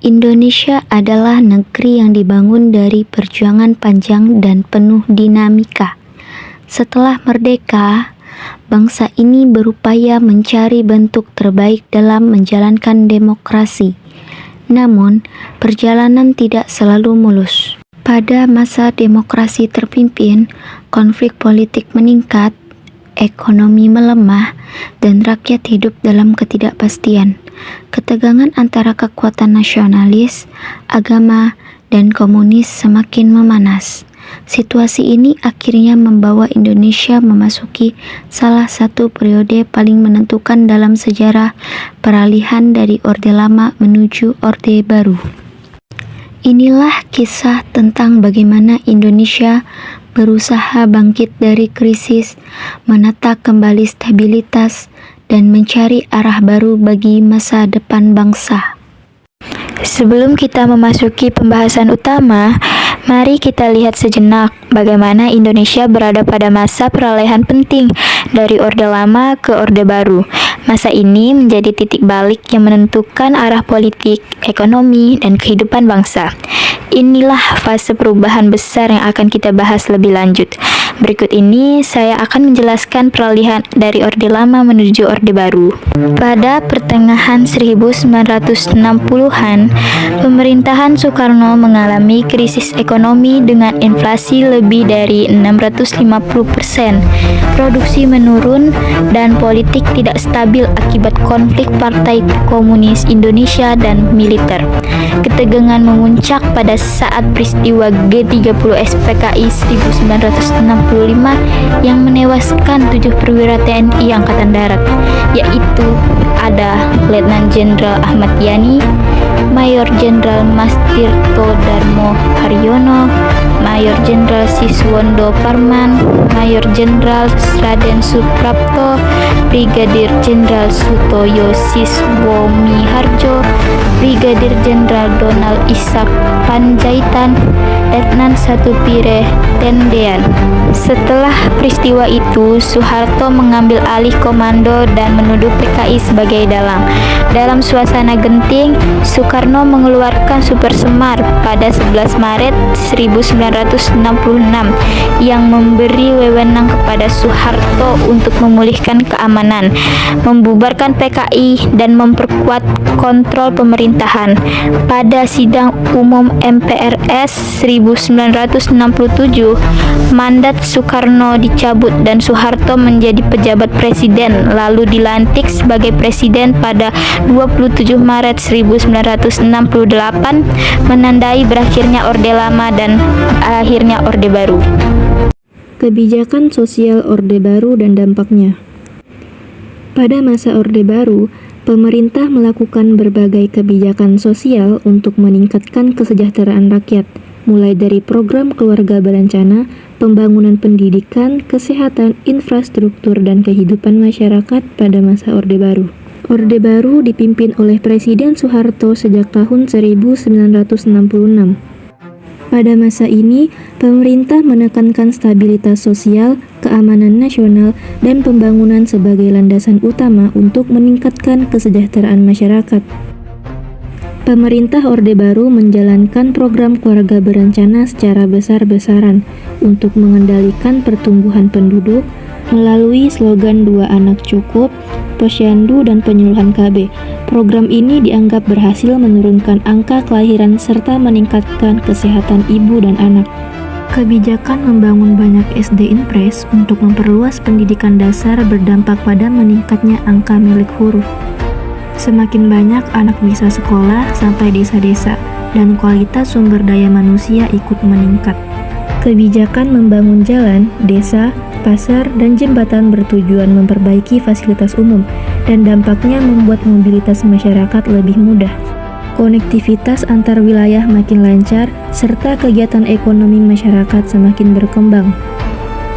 Indonesia adalah negeri yang dibangun dari perjuangan panjang dan penuh dinamika. Setelah merdeka, bangsa ini berupaya mencari bentuk terbaik dalam menjalankan demokrasi. Namun, perjalanan tidak selalu mulus. Pada masa demokrasi terpimpin, konflik politik meningkat, ekonomi melemah, dan rakyat hidup dalam ketidakpastian. Ketegangan antara kekuatan nasionalis, agama, dan komunis semakin memanas. Situasi ini akhirnya membawa Indonesia memasuki salah satu periode paling menentukan dalam sejarah peralihan dari Orde Lama menuju Orde Baru. Inilah kisah tentang bagaimana Indonesia berusaha bangkit dari krisis, menata kembali stabilitas, dan mencari arah baru bagi masa depan bangsa. Sebelum kita memasuki pembahasan utama, mari kita lihat sejenak bagaimana Indonesia berada pada masa peralihan penting dari Orde Lama ke Orde Baru. Masa ini menjadi titik balik yang menentukan arah politik, ekonomi, dan kehidupan bangsa. Inilah fase perubahan besar yang akan kita bahas lebih lanjut. Berikut ini saya akan menjelaskan peralihan dari Orde Lama menuju Orde Baru. Pada pertengahan 1960-an, pemerintahan Soekarno mengalami krisis ekonomi dengan inflasi lebih dari 650%. Produksi menurun dan politik tidak stabil akibat konflik Partai Komunis Indonesia dan militer. Ketegangan memuncak pada saat peristiwa G30 SPKI 1965 yang menewaskan 7 perwira TNI Angkatan Darat, yaitu ada Letnan Jenderal Ahmad Yani, Mayor Jenderal Mastirto Darmo Haryono, Mayor Jenderal Siswondo Parman, Mayor Jenderal Raden Suprapto, Brigadir Jenderal Sutoyo Siswomiharjo, Brigadir Jenderal Donald Ishak Panjaitan, Letnan Satupire Tendean. Setelah peristiwa itu, Soeharto mengambil alih komando dan menuduh PKI sebagai dalang. Dalam suasana genting, Soekarno mengeluarkan Super Semar pada 11 Maret 1966 yang memberi wewenang kepada Soeharto untuk memulihkan keamanan, membubarkan PKI, dan memperkuat kontrol pemerintahan. Pada sidang umum MPRS 1967, mandat Soekarno dicabut dan Soeharto menjadi pejabat presiden, lalu dilantik sebagai presiden pada 27 Maret 1968, menandai berakhirnya Orde Lama dan akhirnya Orde Baru. Kebijakan sosial Orde Baru dan dampaknya. Pada masa Orde Baru, pemerintah melakukan berbagai kebijakan sosial untuk meningkatkan kesejahteraan rakyat, mulai dari program keluarga berencana, pembangunan pendidikan, kesehatan, infrastruktur, dan kehidupan masyarakat pada masa Orde Baru. Orde Baru dipimpin oleh Presiden Soeharto sejak tahun 1966. Pada masa ini, pemerintah menekankan stabilitas sosial, keamanan nasional, dan pembangunan sebagai landasan utama untuk meningkatkan kesejahteraan masyarakat. Pemerintah Orde Baru menjalankan program keluarga berencana secara besar-besaran untuk mengendalikan pertumbuhan penduduk melalui slogan 2 anak cukup, posyandu, dan penyuluhan KB. Program ini dianggap berhasil menurunkan angka kelahiran serta meningkatkan kesehatan ibu dan anak. Kebijakan membangun banyak SD Impres untuk memperluas pendidikan dasar berdampak pada meningkatnya angka milik huruf. Semakin banyak anak bisa sekolah sampai desa-desa, dan kualitas sumber daya manusia ikut meningkat. Kebijakan membangun jalan, desa, pasar, dan jembatan bertujuan memperbaiki fasilitas umum, dan dampaknya membuat mobilitas masyarakat lebih mudah. Konektivitas antar wilayah makin lancar, serta kegiatan ekonomi masyarakat semakin berkembang.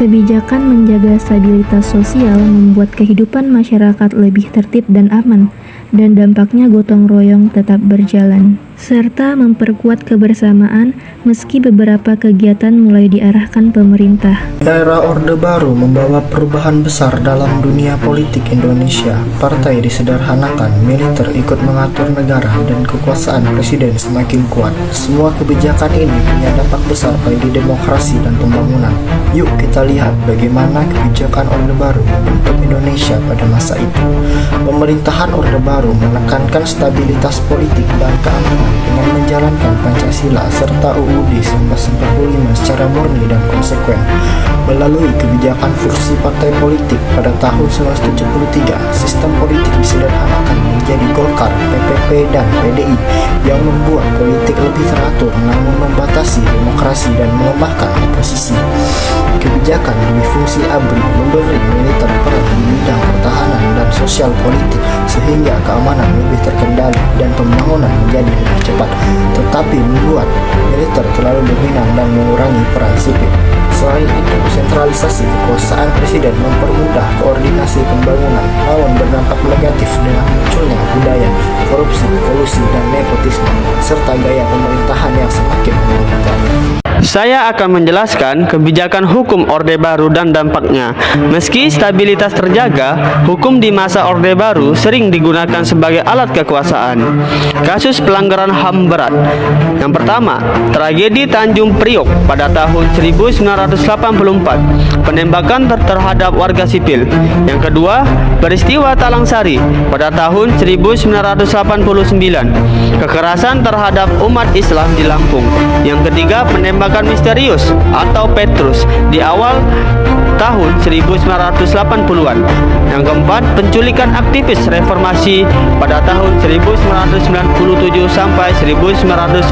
Kebijakan menjaga stabilitas sosial membuat kehidupan masyarakat lebih tertib dan aman, dan dampaknya gotong royong tetap berjalan. serta memperkuat kebersamaan meski beberapa kegiatan mulai diarahkan pemerintah. Era Orde Baru membawa perubahan besar dalam dunia politik Indonesia. Partai disederhanakan, militer ikut mengatur negara, dan kekuasaan presiden semakin kuat. Semua kebijakan ini punya dampak besar bagi demokrasi dan pembangunan. Yuk kita lihat bagaimana kebijakan Orde Baru membentuk Indonesia pada masa itu. Pemerintahan Orde Baru menekankan stabilitas politik dan keamanan dengan menjalankan Pancasila serta UUD 1945 secara murni dan konsekuen. Melalui kebijakan fusi partai politik pada tahun 1973, sistem politik disederhanakan menjadi Golkar, PPP, dan PDI yang membuat politik lebih teratur namun membatasi demokrasi dan melemahkan oposisi. Kebijakan dui fungsi ABRI memberi militer peran di bidang pertahanan dan sosial politik sehingga keamanan lebih terkendali dan pembangunan menjadi lebih cepat, tetapi membuat militer terlalu dominan dan mengurangi peran sipil. Selain itu, sentralisasi kekuasaan presiden mempermudah koordinasi pembangunan, namun berdampak negatif dengan munculnya budaya korupsi, kolusi, dan nepotisme, serta gaya pemerintahan yang semakin otoriter. Saya akan menjelaskan kebijakan hukum Orde Baru dan dampaknya. Meski stabilitas terjaga, hukum di masa Orde Baru sering digunakan sebagai alat kekuasaan. Kasus pelanggaran HAM berat. Yang pertama, tragedi Tanjung Priok pada tahun 1984, penembakan terhadap warga sipil. Yang kedua, peristiwa Talang Sari pada tahun 1989, kekerasan terhadap umat Islam di Lampung. Yang ketiga, penembakan misterius atau Petrus di awal tahun 1980-an. Yang keempat, penculikan aktivis reformasi pada tahun 1997 sampai 1998.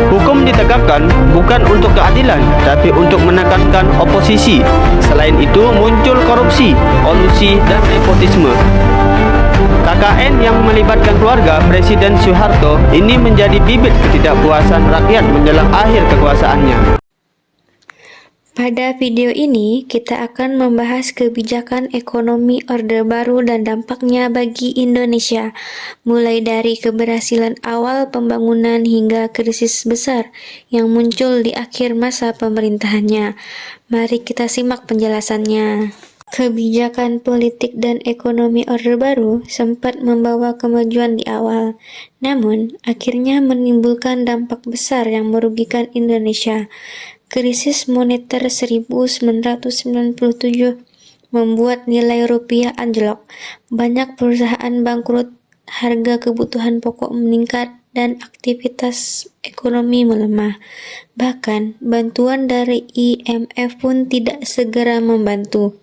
Hukum ditegakkan bukan untuk keadilan, tapi untuk menekankan oposisi. Selain itu, muncul korupsi, kolusi, dan nepotisme. KKN yang melibatkan keluarga Presiden Soeharto ini menjadi bibit ketidakpuasan rakyat menjelang akhir kekuasaannya. Pada video ini, kita akan membahas kebijakan ekonomi Orde Baru dan dampaknya bagi Indonesia, mulai dari keberhasilan awal pembangunan hingga krisis besar yang muncul di akhir masa pemerintahannya. Mari kita simak penjelasannya. Kebijakan politik dan ekonomi Orde Baru sempat membawa kemajuan di awal, namun akhirnya menimbulkan dampak besar yang merugikan Indonesia. Krisis moneter 1997 membuat nilai rupiah anjlok, banyak perusahaan bangkrut, harga kebutuhan pokok meningkat, dan aktivitas ekonomi melemah. Bahkan, bantuan dari IMF pun tidak segera membantu.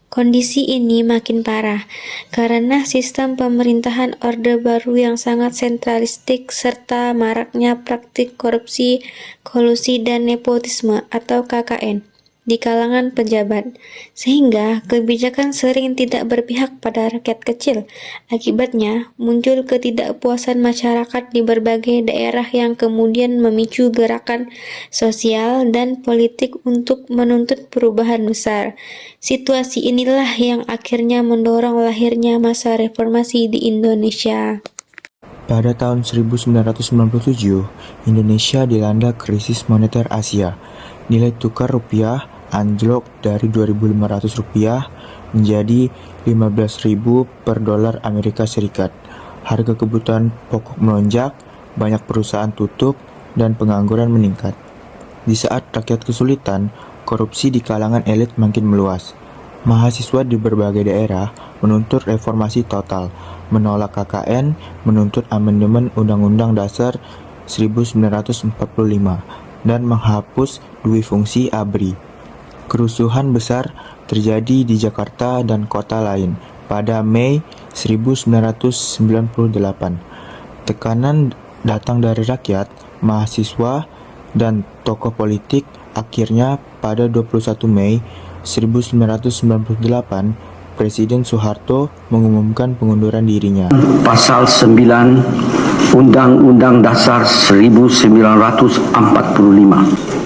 Kondisi ini makin parah karena sistem pemerintahan Orde Baru yang sangat sentralistik serta maraknya praktik korupsi, kolusi, dan nepotisme atau KKN di kalangan pejabat, sehingga kebijakan sering tidak berpihak pada rakyat kecil. Akibatnya, muncul ketidakpuasan masyarakat di berbagai daerah yang kemudian memicu gerakan sosial dan politik untuk menuntut perubahan besar. Situasi inilah yang akhirnya mendorong lahirnya masa reformasi di Indonesia. Pada tahun 1997, Indonesia dilanda krisis moneter Asia. Nilai tukar rupiah anjlok dari Rp2.500 menjadi 15.000 per dolar Amerika Serikat. Harga kebutuhan pokok melonjak, banyak perusahaan tutup, dan pengangguran meningkat. Di saat rakyat kesulitan, korupsi di kalangan elit makin meluas. Mahasiswa di berbagai daerah menuntut reformasi total, menolak KKN, menuntut amandemen Undang-Undang Dasar 1945, dan menghapus dui fungsi ABRI. Kerusuhan besar terjadi di Jakarta dan kota lain pada Mei 1998. Tekanan datang dari rakyat, mahasiswa, dan tokoh politik. Akhirnya pada 21 Mei 1998, Presiden Soeharto mengumumkan pengunduran dirinya. Pasal 9 Undang-Undang Dasar 1945.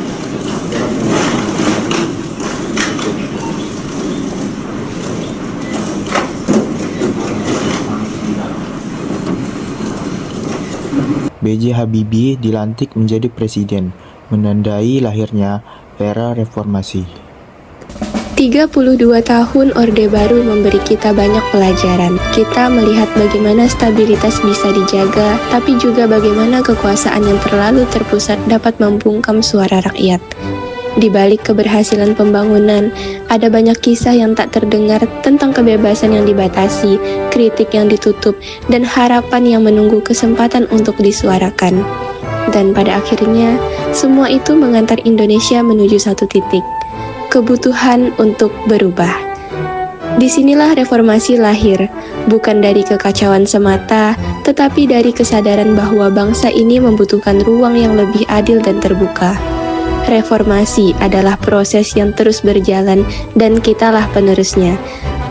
B.J. Habibie dilantik menjadi presiden, menandai lahirnya era reformasi. 32 tahun Orde Baru memberi kita banyak pelajaran. Kita melihat bagaimana stabilitas bisa dijaga, tapi juga bagaimana kekuasaan yang terlalu terpusat dapat membungkam suara rakyat. Di balik keberhasilan pembangunan, ada banyak kisah yang tak terdengar tentang kebebasan yang dibatasi, kritik yang ditutup, dan harapan yang menunggu kesempatan untuk disuarakan. Dan pada akhirnya, semua itu mengantar Indonesia menuju satu titik, kebutuhan untuk berubah. Disinilah reformasi lahir, bukan dari kekacauan semata, tetapi dari kesadaran bahwa bangsa ini membutuhkan ruang yang lebih adil dan terbuka. Reformasi adalah proses yang terus berjalan dan kitalah penerusnya.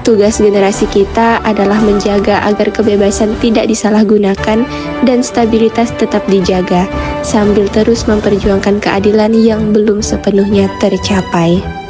Tugas generasi kita adalah menjaga agar kebebasan tidak disalahgunakan dan stabilitas tetap dijaga, sambil terus memperjuangkan keadilan yang belum sepenuhnya tercapai.